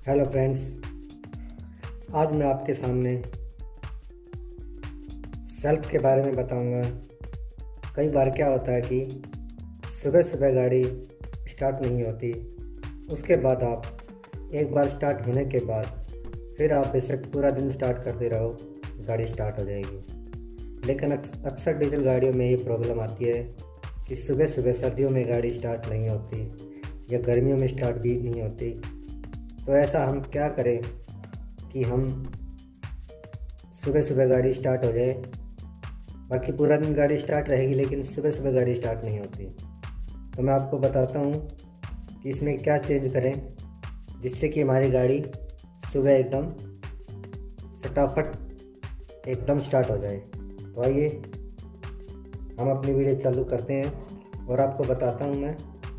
Hello friends, आज मैं आपके सामने सेल्फ के बारे में बताऊंगा। कई बार क्या होता है कि सुबह सुबह गाड़ी स्टार्ट नहीं होती, उसके बाद आप एक बार स्टार्ट होने के बाद फिर आप बेशक पूरा दिन स्टार्ट करते रहो, गाड़ी स्टार्ट हो जाएगी। लेकिन अक्सर डीजल गाड़ियों में ये प्रॉब्लम आती है कि सुबह सुबह सर्दियों में गाड़ी स्टार्ट नहीं होती या गर्मियों में स्टार्ट भी नहीं होती। तो ऐसा हम क्या करें कि हम सुबह सुबह गाड़ी स्टार्ट हो जाए, बाकी पूरा दिन गाड़ी स्टार्ट रहेगी लेकिन सुबह सुबह गाड़ी स्टार्ट नहीं होती। तो मैं आपको बताता हूँ कि इसमें क्या चेंज करें जिससे कि हमारी गाड़ी सुबह एकदम फटाफट एकदम स्टार्ट हो जाए। तो आइए हम अपनी वीडियो चालू करते हैं और आपको बताता हूँ मैं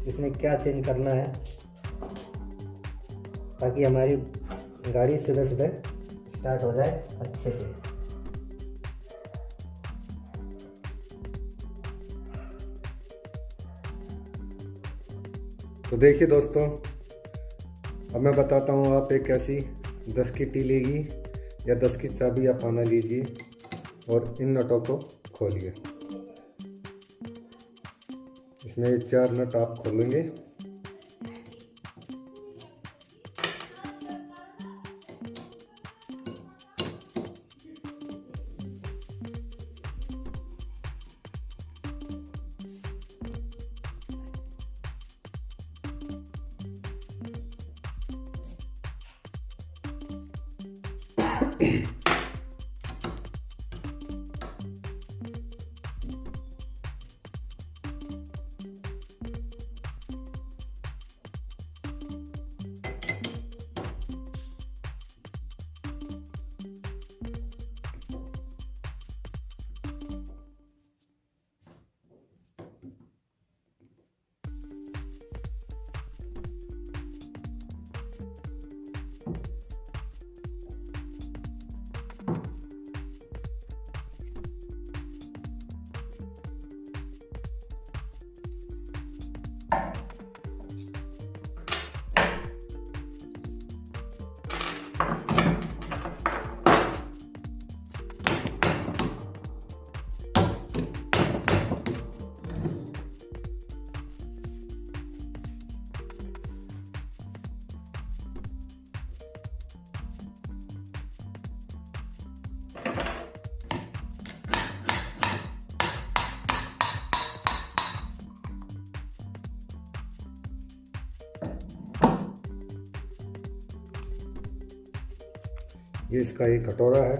इसमें क्या चेंज करना है ताकि हमारी गाड़ी सुबह सुबह स्टार्ट हो जाए अच्छे से। तो देखिए दोस्तों, अब मैं बताता हूँ आप एक ऐसी 10 की टी लीजिए या 10 की चाबी आप आना लीजिए और इन नटों को खोलिए। इसमें ये 4 नट आप खोलेंगे। ये इसका एक कटोरा है,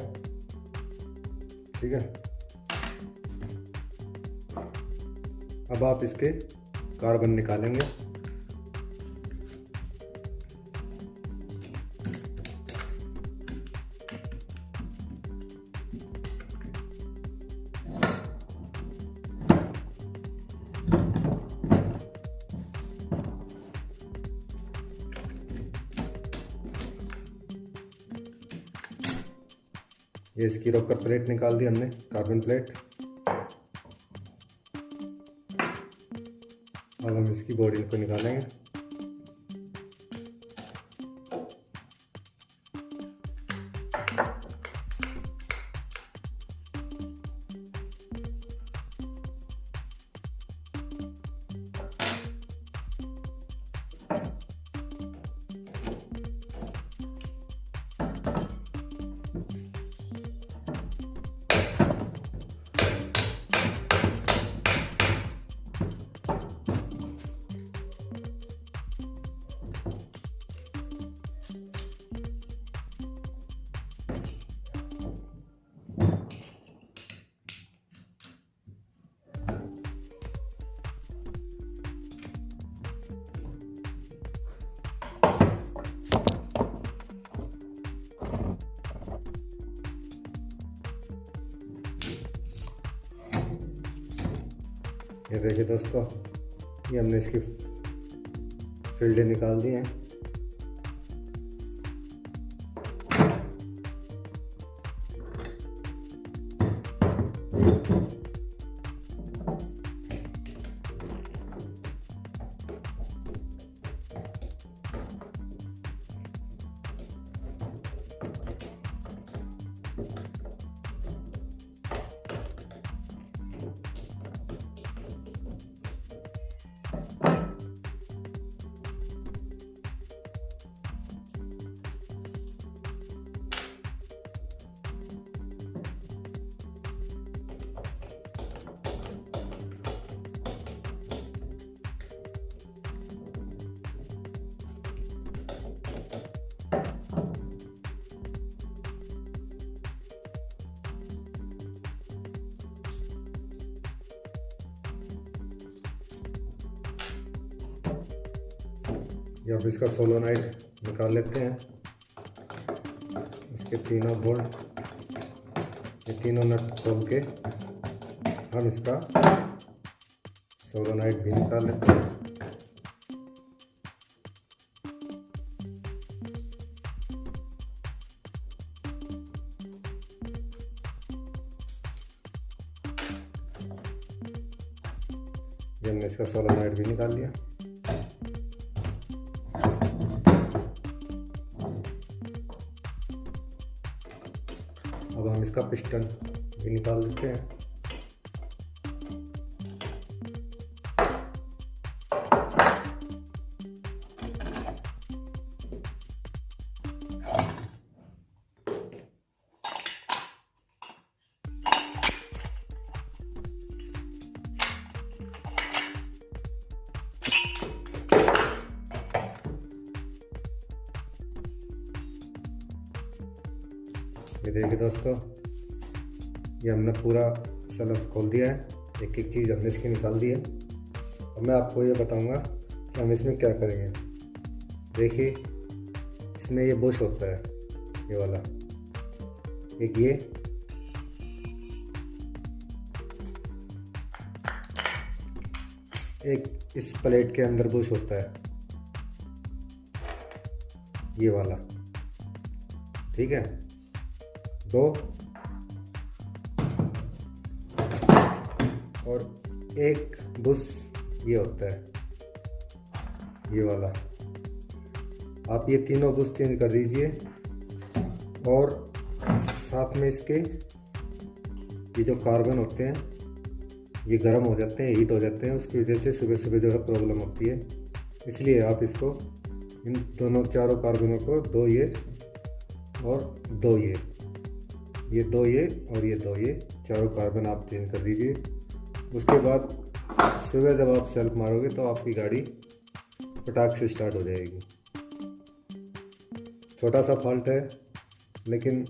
ठीक है। अब आप इसके कार्बन निकालेंगे। ये इसकी रॉकर प्लेट निकाल दी हमने, कार्बन प्लेट। अब हम इसकी बॉडी को निकालेंगे। ये देखिए दोस्तों, ये हमने इसकी फील्डें निकाल दी हैं। ये अब इसका सोलोनाइड निकाल लेते हैं। इसके तीनों बोल्ट, ये तीनों नट खोल के हम इसका सोलोनाइड भी निकाल लेते हैं। ये हमने इसका सोलोनाइड भी निकाल लिया। अब हम इसका पिस्टन भी निकाल देते हैं। ये देखिए दोस्तों, ये हमने पूरा सल्फ खोल दिया है। एक एक चीज़ हमने इसकी निकाल दी है। अब मैं आपको ये बताऊंगा कि हम इसमें क्या करेंगे। देखिए, इसमें ये बुश होता है, ये वाला, एक ये, एक इस प्लेट के अंदर बुश होता है, ये वाला, ठीक है। दो और एक बुश ये होता है, ये वाला। आप ये तीनों बुश चेंज कर दीजिए। और साथ में इसके ये जो कार्बन होते हैं ये गर्म हो जाते हैं, हीट हो जाते हैं, उसकी वजह से सुबह सुबह जो है प्रॉब्लम होती है। इसलिए आप इसको, इन दोनों चारों कार्बनों को, दो ये और दो ये दो ये और ये दो ये चारों कार्बन आप चेंज कर दीजिए। उसके बाद सुबह जब आप सेल्फ मारोगे तो आपकी गाड़ी फटाक से स्टार्ट हो जाएगी। छोटा सा फॉल्ट है लेकिन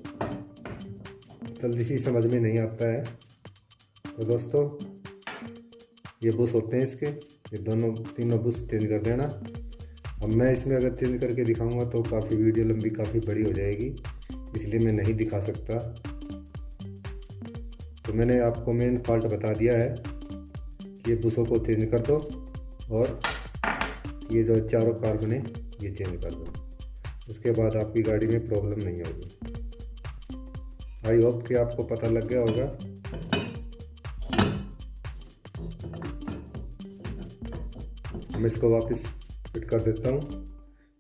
जल्दी सी समझ में नहीं आता है। तो दोस्तों, ये बुश होते हैं इसके, ये दोनों तीनों बुश चेंज कर देना। अब मैं इसमें अगर चेंज करके दिखाऊंगा तो काफ़ी वीडियो लंबी, काफ़ी बड़ी हो जाएगी, इसलिए मैं नहीं दिखा सकता। तो मैंने आपको मेन फॉल्ट बता दिया है कि ये बुशों को चेंज कर दो और ये जो चारों कार्बन है ये चेंज कर दो। उसके बाद आपकी गाड़ी में प्रॉब्लम नहीं होगी। आई होप कि आपको पता लग गया होगा। मैं इसको वापस फिट कर देता हूँ।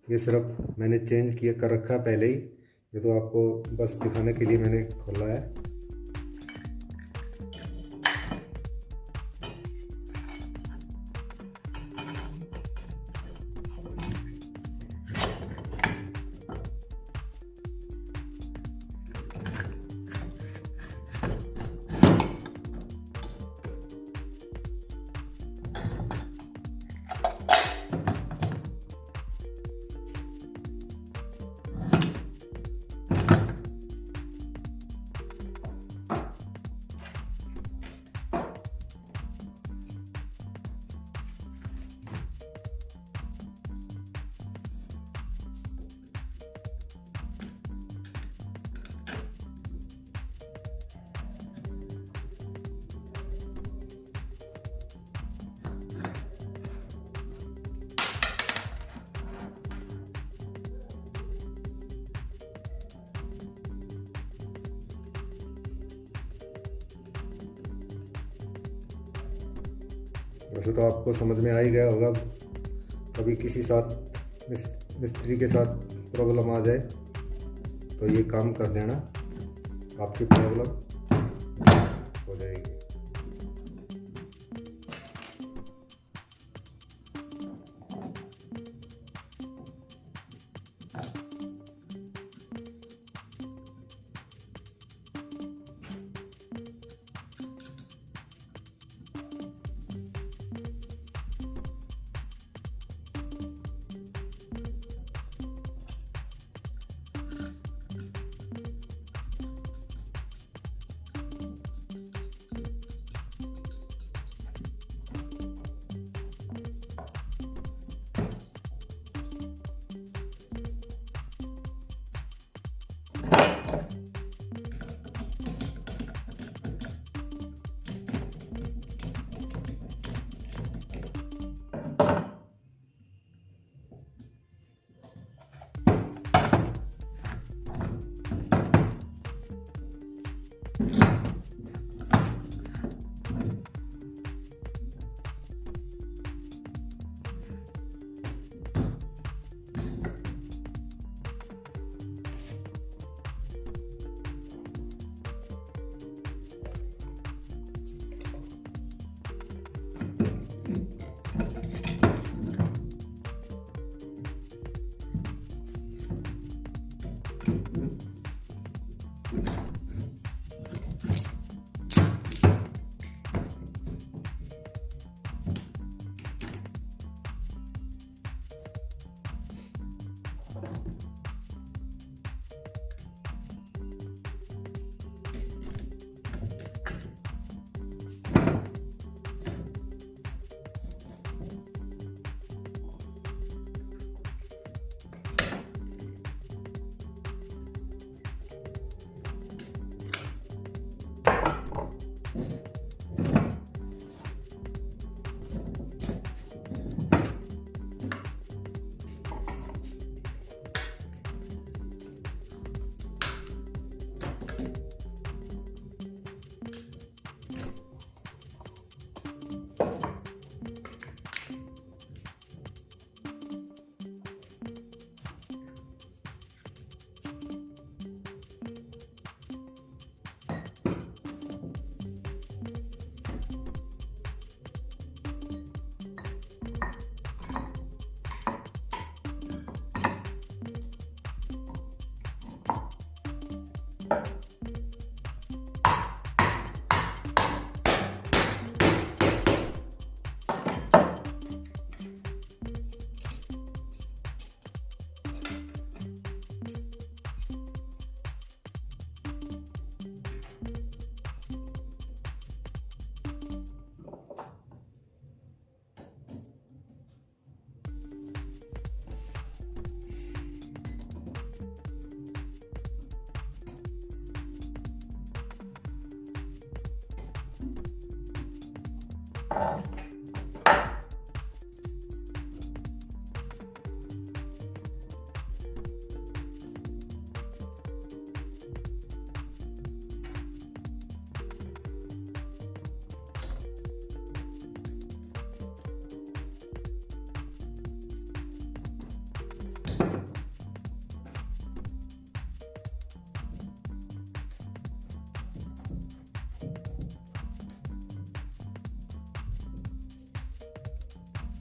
ये सिर्फ मैंने चेंज किया कर रखा पहले ही, ये तो आपको बस दिखाने के लिए मैंने खोला है। वैसे तो आपको समझ में आ ही गया होगा। कभी किसी साथ मिस्त्री के साथ प्रॉब्लम आ जाए तो ये काम कर देना, आपकी प्रॉब्लम हो जाएगी।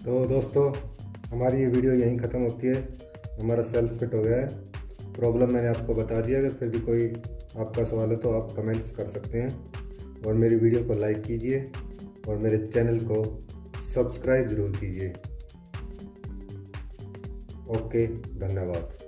तो दोस्तों हमारी ये वीडियो यहीं ख़त्म होती है। हमारा सेल्फ फिट हो गया है। प्रॉब्लम मैंने आपको बता दिया। अगर फिर भी कोई आपका सवाल है तो आप कमेंट्स कर सकते हैं और मेरी वीडियो को लाइक कीजिए और मेरे चैनल को सब्सक्राइब ज़रूर कीजिए। ओके, धन्यवाद।